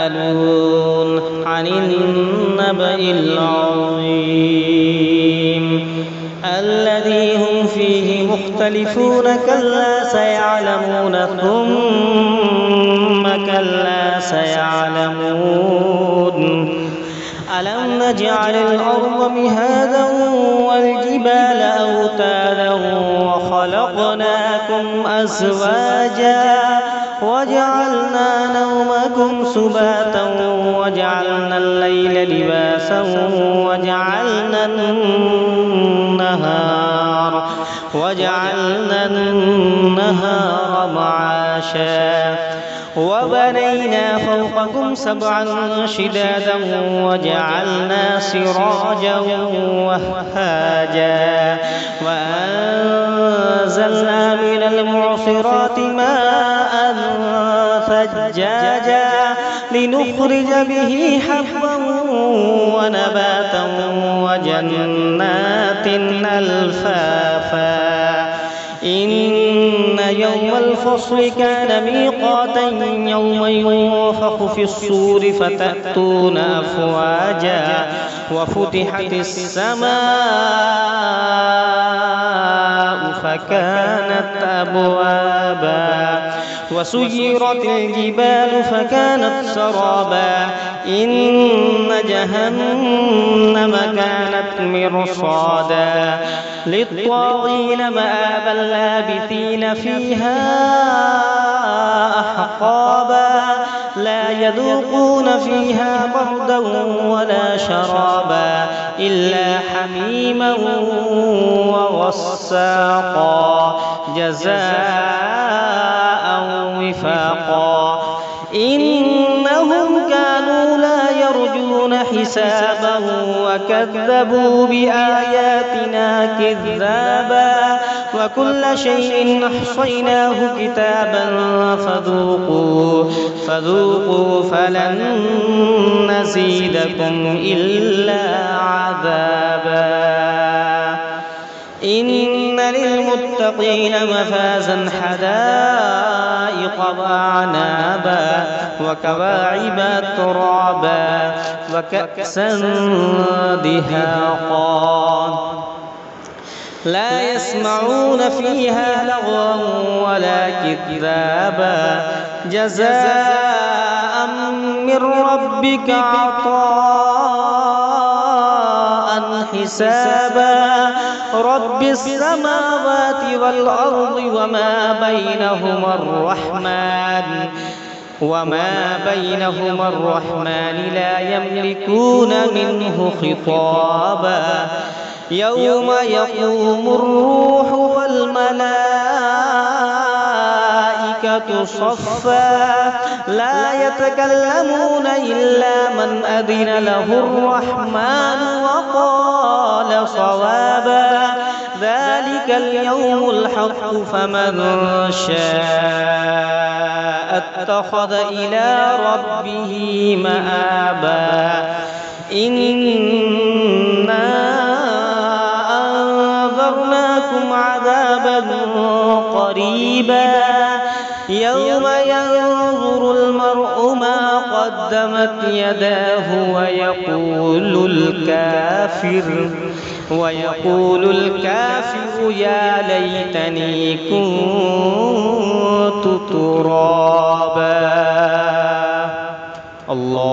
يتساءلون عن النبأ العظيم الذي هم فيه مختلفون كلا سيعلمون ثم كلا سيعلمون ألم نجعل الأرض مهادا والجبال أوتادا وخلقناكم أزواجا وجعلنا نومكم سباتا وجعلنا الليل لباسا وجعلنا النهار معاشا وبنينا فوقكم سبعا شدادا وجعلنا سراجا وهاجا وأنزلنا من المعصرات ماء ثجاجا لنخرج به حبا ونباتا وجنات ألفافا إن يوم الفصل كان ميقاتا يوم ينفخ في الصور فتأتون أفواجا وفتحت السماء فكانت أبوابا وسيرت الجبال فكانت سرابا إن جهنم كانت مرصادا للطاغين مآبا لابثين فيها أحقابا لا يذوقون فيها بردا ولا شرابا إلا حميما وغساقا جزاء وفاقا إنهم كانوا لا يرجون حسابا وكذبوا بآياتنا كذابا وكل شيء أحصيناه كتابا فذوقوا فلن نزيدكم إلا عذابا إن للمتقين مفازا حدائق وأعنابا وكواعب ترابا وكأسا دهاقا لا يسمعون فيها لغوا ولا كذابا جزاء من ربك عطاء حسابا رب السماوات والأرض وما بينهما الرحمن لا يملكون منه خطابا يوم يقوم الروح والملائكة صفا لا يتكلمون إلا من أذن له الرحمن وقال صوابا ذلك اليوم الحق فمن شاء اتخذ إلى ربه مآبا إنا أنذرناكم عذابا قريبا يوم ينظر المرء ما قدمت يداه ويقول الكافر يا ليتني كنت ترابا. الله